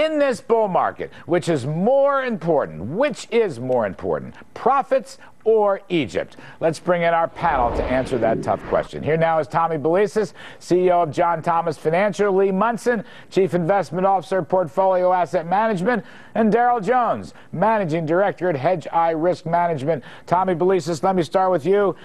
In this bull market, which is more important? Profits or Egypt? Let's bring in our panel to answer that tough question. Here now is Tommy Belesis, CEO of John Thomas Financial, Lee Munson, Chief Investment Officer, Portfolio Asset Management, and Daryl Jones, Managing Director at Hedge Eye Risk Management. Tommy Belesis, let me start with you.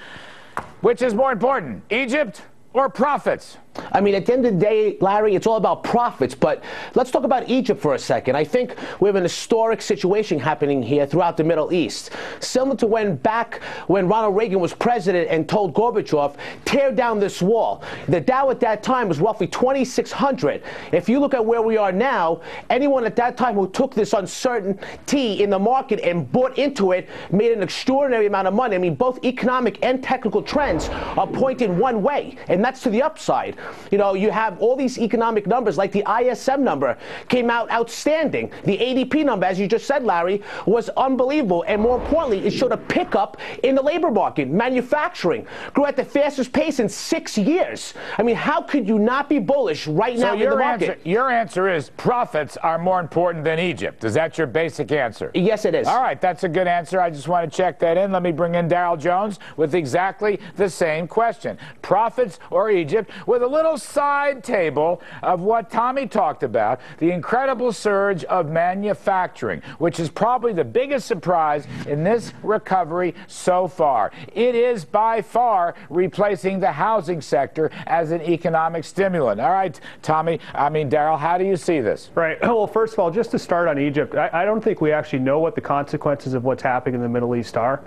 Which is more important, Egypt or profits? I mean, at the end of the day, Larry, it's all about profits. But let's talk about Egypt for a second. I think we have an historic situation happening here throughout the Middle East, similar to back when Ronald Reagan was president and told Gorbachev, tear down this wall. The Dow at that time was roughly 2,600. If you look at where we are now, anyone at that time who took this uncertainty in the market and bought into it made an extraordinary amount of money. I mean, both economic and technical trends are pointing one way, and that's to the upside. You know, you have all these economic numbers, like the ISM number came out outstanding. The ADP number, as you just said, Larry, was unbelievable. And more importantly, it showed a pickup in the labor market. Manufacturing grew at the fastest pace in 6 years. I mean, how could you not be bullish right now in the market? Your answer is profits are more important than Egypt. Is that your basic answer? Yes, it is. All right, that's a good answer. I just want to check that in. Let me bring in Daryl Jones with exactly the same question. Profits or Egypt, with a little side table of what Tommy talked about, the incredible surge of manufacturing, which is probably the biggest surprise in this recovery so far. It is by far replacing the housing sector as an economic stimulant. All right, Daryl, how do you see this? Right. Well, first of all, just to start on Egypt, I don't think we actually know what the consequences of what's happening in the Middle East are.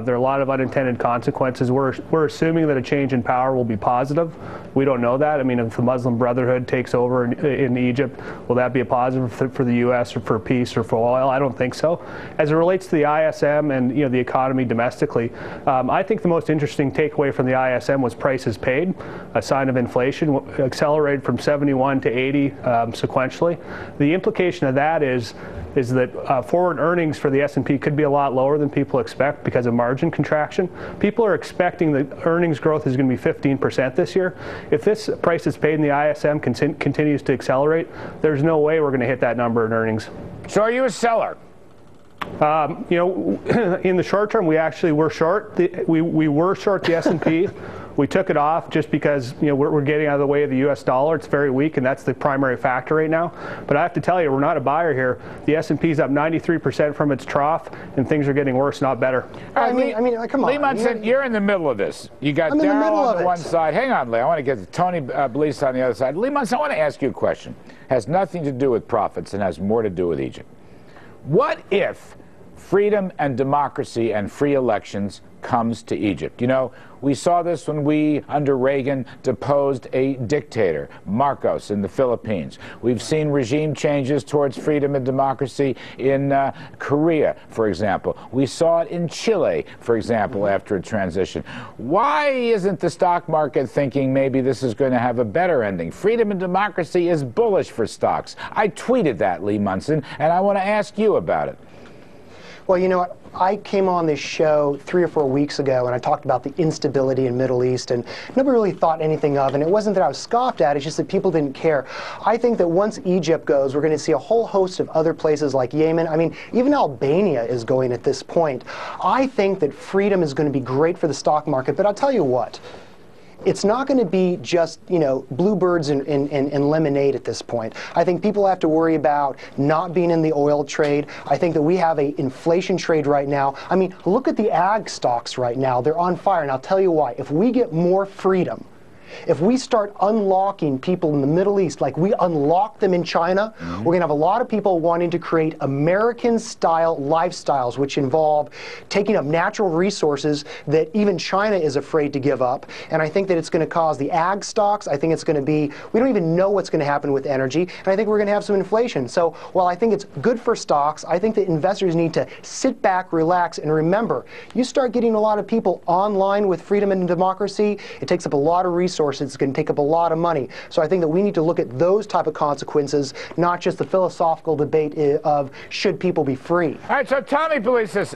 There are a lot of unintended consequences. We're assuming that a change in power will be positive. We don't know that. I mean, if the Muslim Brotherhood takes over in Egypt, will that be a positive for the U.S. or for peace or for oil? I don't think so. As it relates to the ISM and the economy domestically, I think the most interesting takeaway from the ISM was prices paid, a sign of inflation, accelerated from 71 to 80 sequentially. The implication of that is that forward earnings for the S&P could be a lot lower than people expect because of margin contraction. People are expecting that earnings growth is going to be 15% this year. If this price is paid in the ISM continues to accelerate, there's no way we're going to hit that number in earnings. So are you a seller? In the short term, we actually were short. We were short the S&P. We took it off just because we're getting out of the way of the U.S. dollar. It's very weak, and that's the primary factor right now. But I have to tell you, we're not a buyer here. The S&P is up 93% from its trough, and things are getting worse, not better. I mean, come on. Lee Munson, you're in the middle of this. You got Daryl on the one side. Hang on, Lee. I want to get to Tony Belesis on the other side. Lee Munson, I want to ask you a question. Has nothing to do with profits and has more to do with Egypt. What if freedom and democracy and free elections comes to Egypt? We saw this when we, under Reagan, deposed a dictator, Marcos, in the Philippines. We've seen regime changes towards freedom and democracy in Korea, for example. We saw it in Chile, for example, after a transition. Why isn't the stock market thinking maybe this is going to have a better ending? Freedom and democracy is bullish for stocks. I tweeted that, Lee Munson, and I want to ask you about it. Well, you know what? I came on this show 3 or 4 weeks ago, and I talked about the instability in Middle East, and nobody really thought anything of, and it wasn't that I was scoffed at, it's just that people didn't care. I think that once Egypt goes, we're going to see a whole host of other places like Yemen. I mean, even Albania is going at this point. I think that freedom is going to be great for the stock market, but I'll tell you what. It's not going to be just, bluebirds and lemonade at this point. I think people have to worry about not being in the oil trade. I think that we have an inflation trade right now. I mean, look at the ag stocks right now. They're on fire, and I'll tell you why. If we get more freedom, if we start unlocking people in the Middle East like we unlocked them in China, we're going to have a lot of people wanting to create American-style lifestyles, which involve taking up natural resources that even China is afraid to give up. And I think that it's going to cause the ag stocks. I think it's going to be, we don't even know what's going to happen with energy. And I think we're going to have some inflation. So while I think it's good for stocks, I think that investors need to sit back, relax, and remember, you start getting a lot of people online with freedom and democracy, it takes up a lot of resources. resources. It's going to take up a lot of money. So I think that we need to look at those type of consequences, not just the philosophical debate of should people be free. All right, so Tommy Belesis,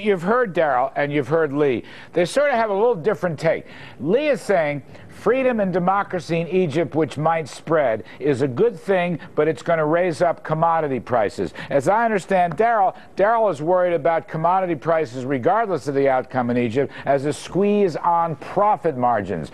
you've heard Daryl and you've heard Lee. They sort of have a little different take. Lee is saying freedom and democracy in Egypt, which might spread, is a good thing, but it's going to raise up commodity prices. As I understand Daryl is worried about commodity prices regardless of the outcome in Egypt as a squeeze on profit margins.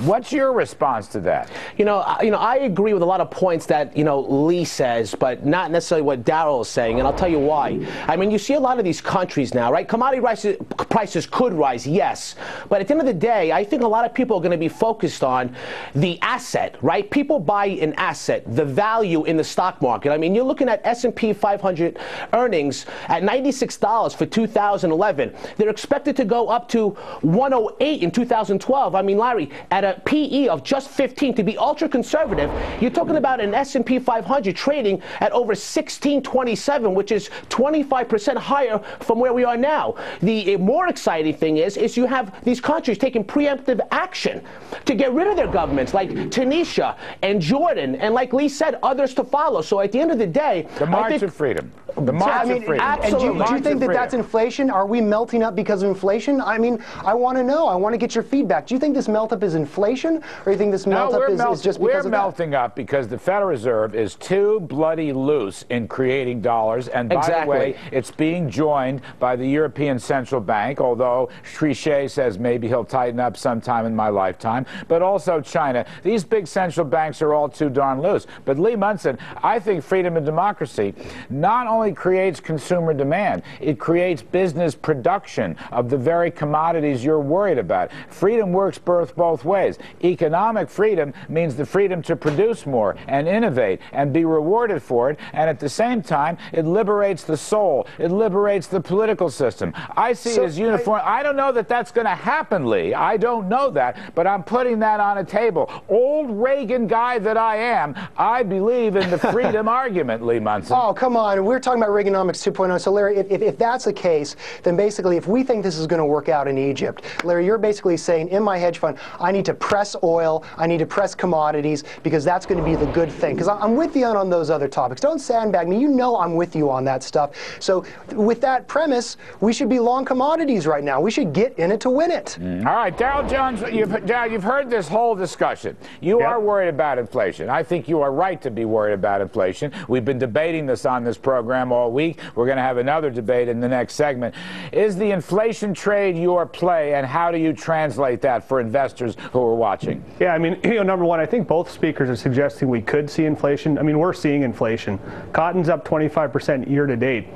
What's your response to that? I agree with a lot of points that, Lee says, but not necessarily what Daryl is saying, and I'll tell you why. I mean, you see a lot of these countries now, right? Commodity prices could rise, yes, but at the end of the day, I think a lot of people are going to be focused on the asset, right? People buy an asset, the value in the stock market. I mean, you're looking at S&P 500 earnings at $96 for 2011. They're expected to go up to 108 in 2012. I mean, Larry, at a PE of just 15, to be ultra conservative, you're talking about an S&P 500 trading at over 1627, which is 25% higher from where we are now. The more exciting thing is you have these countries taking preemptive action to get rid of their governments, like Tunisia and Jordan, and like Lee said, others to follow. So at the end of the day, the March of Freedom. The March of Freedom. Absolutely. And do you think that that's inflation? Are we melting up because of inflation? I mean, I want to know. I want to get your feedback. Do you think this melt up is inflation, or do you think this melt up is just because we're melting up because the Federal Reserve is too bloody loose in creating dollars, and by the way, it's being joined by the European Central Bank, although Trichet says maybe he'll tighten up sometime in my lifetime, but also China. These big central banks are all too darn loose. But Lee Munson, I think freedom and democracy not only creates consumer demand, it creates business production of the very commodities you're worried about. Freedom works both ways. Economic freedom means the freedom to produce more and innovate and be rewarded for it, and at the same time, it liberates the soul. It liberates the political system. I see it as uniform. I don't know that that's going to happen, Lee. I don't know that, but I'm putting that on a table. Old Reagan guy that I am, I believe in the freedom argument, Lee Munson. Oh, come on. We're talking about Reaganomics 2.0. So, Larry, if that's the case, then basically if we think this is going to work out in Egypt, Larry, you're basically saying, in my hedge fund, I need to press oil, I need to press commodities, because that's going to be the good thing. Because I'm with you on those other topics. Don't sandbag me. You know I'm with you on that stuff. So with that premise, we should be long commodities right now. We should get in it to win it. All right, Daryl Jones, you've heard this whole discussion. You are worried about inflation. I think you are right to be worried about inflation. We've been debating this on this program all week. We're going to have another debate in the next segment. Is the inflation trade your play, and how do you translate that for investors who are watching? Yeah, I mean, number one, I think both speakers are suggesting we could see inflation. I mean, we're seeing inflation. Cotton's up 25% year to date.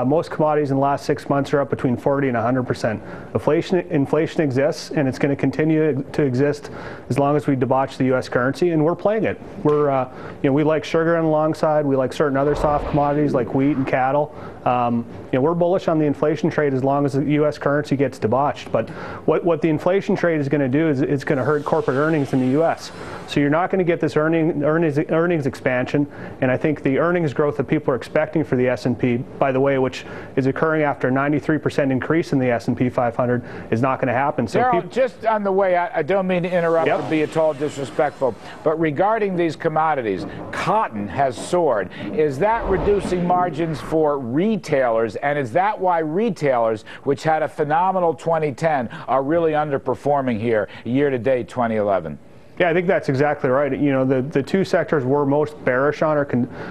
Most commodities in the last 6 months are up between 40 and 100%. Inflation exists, and it's going to continue to exist as long as we debauch the U.S. currency, and we're playing it. We're, we like sugar on the long side. We like certain other soft commodities like wheat and cattle. We're bullish on the inflation trade as long as the U.S. currency gets debauched. But what the inflation trade is going to do is it's going to hurt corporate earnings in the U.S. So you're not going to get this earnings expansion, and I think the earnings growth that people are expecting for the S&P, by the way, which is occurring after a 93% increase in the S&P 500, is not going to happen. So Daryl, just on the way, I don't mean to interrupt or be at all disrespectful, but regarding these commodities, cotton has soared. Is that reducing margins for retailers, and is that why retailers, which had a phenomenal 2010, are really underperforming here year-to-date 2011? Yeah, I think that's exactly right. The two sectors we're most bearish on are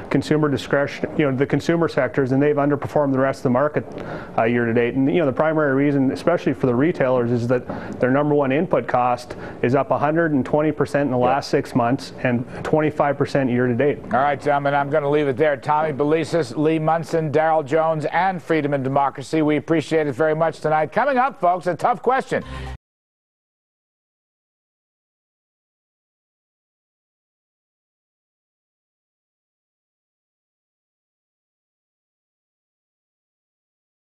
consumer discretion, the consumer sectors, and they've underperformed the rest of the market year to date. And the primary reason, especially for the retailers, is that their number one input cost is up 120% in the last 6 months and 25% year to date. All right, gentlemen, I'm going to leave it there. Tommy Belesis, Lee Munson, Daryl Jones, and Freedom and Democracy. We appreciate it very much tonight. Coming up, folks, a tough question.